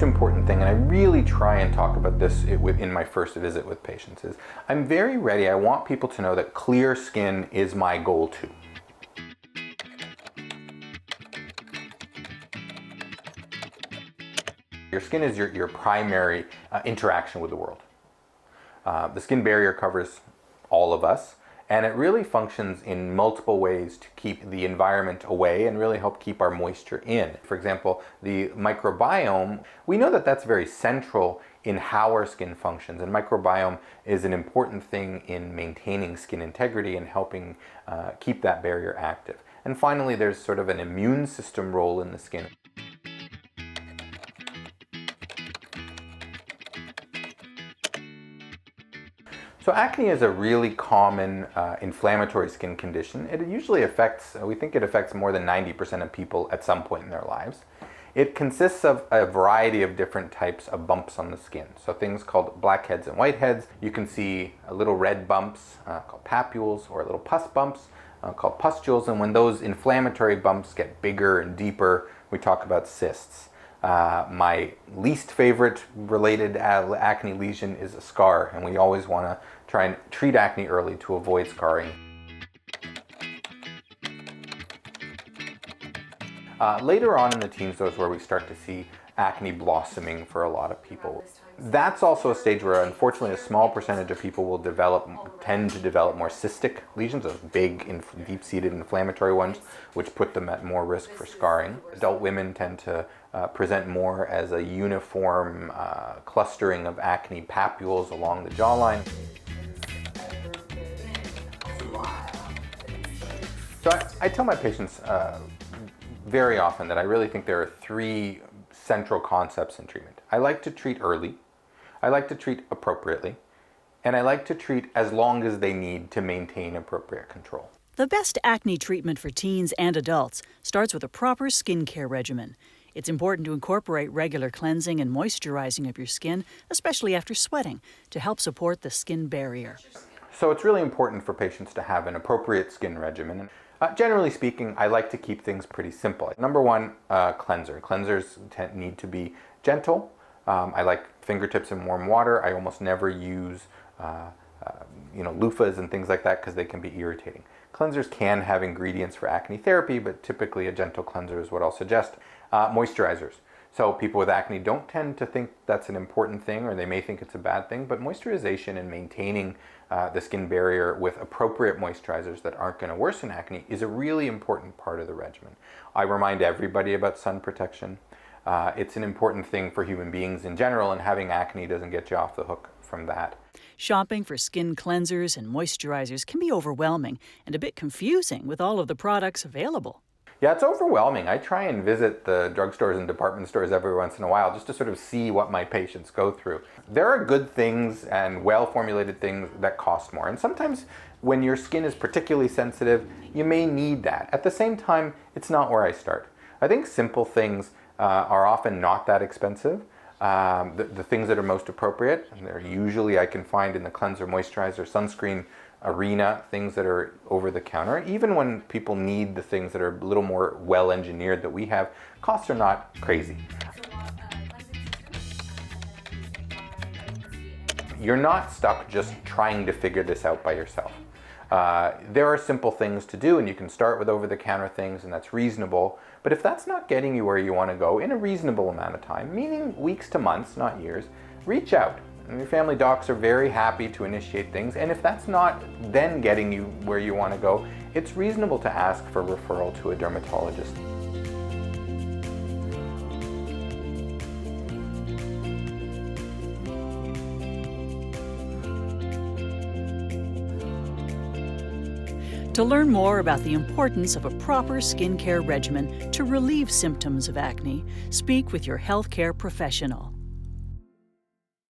most important thing, and I really try and talk about this in my first visit with patients, is I'm very ready. I want people to know that clear skin is my goal too. Your skin is your primary interaction with the world. The skin barrier covers all of us, and it really functions in multiple ways to keep the environment away and really help keep our moisture in. For example, the microbiome, we know that that's very central in how our skin functions, and microbiome is an important thing in maintaining skin integrity and helping keep that barrier active. And finally, there's sort of an immune system role in the skin. So acne is a really common inflammatory skin condition. It usually affects, we think it affects more than 90% of people at some point in their lives. It consists of a variety of different types of bumps on the skin. So things called blackheads and whiteheads. You can see little red bumps called papules, or little pus bumps called pustules. And when those inflammatory bumps get bigger and deeper, we talk about cysts. My least favorite related acne lesion is a scar, and we always want to try and treat acne early to avoid scarring. Later on in the teens, though, is where we start to see acne blossoming for a lot of people. That's also a stage where, unfortunately, a small percentage of people will tend to develop more cystic lesions, those big, deep-seated inflammatory ones, which put them at more risk for scarring. Adult women tend to present more as a uniform clustering of acne papules along the jawline. So I tell my patients very often that I really think there are three central concepts in treatment. I like to treat early, I like to treat appropriately, and I like to treat as long as they need to maintain appropriate control. The best acne treatment for teens and adults starts with a proper skincare regimen. It's important to incorporate regular cleansing and moisturizing of your skin, especially after sweating, to help support the skin barrier. So it's really important for patients to have an appropriate skin regimen. Generally speaking, I like to keep things pretty simple. Number one, cleanser. Cleansers need to be gentle. I like fingertips in warm water. I almost never use loofahs and things like that because they can be irritating. Cleansers can have ingredients for acne therapy, but typically a gentle cleanser is what I'll suggest. Moisturizers. So people with acne don't tend to think that's an important thing, or they may think it's a bad thing, but moisturization and maintaining the skin barrier with appropriate moisturizers that aren't going to worsen acne is a really important part of the regimen. I remind everybody about sun protection. It's an important thing for human beings in general, and having acne doesn't get you off the hook from that. Shopping for skin cleansers and moisturizers can be overwhelming and a bit confusing with all of the products available. Yeah, it's overwhelming. I try and visit the drugstores and department stores every once in a while just to sort of see what my patients go through. There are good things and well-formulated things that cost more. And sometimes when your skin is particularly sensitive, you may need that. At the same time, it's not where I start. I think simple things are often not that expensive. The things that are most appropriate, and they're usually I can find in the cleanser, moisturizer, sunscreen arena, things that are over the counter. Even when people need the things that are a little more well engineered that we have, costs are not crazy. You're not stuck just trying to figure this out by yourself. There are simple things to do, and you can start with over-the-counter things, and that's reasonable. But if that's not getting you where you want to go in a reasonable amount of time, meaning weeks to months, not years, reach out. And your family docs are very happy to initiate things, and if that's not then getting you where you want to go, it's reasonable to ask for referral to a dermatologist. To learn more about the importance of a proper skincare regimen to relieve symptoms of acne, speak with your healthcare professional.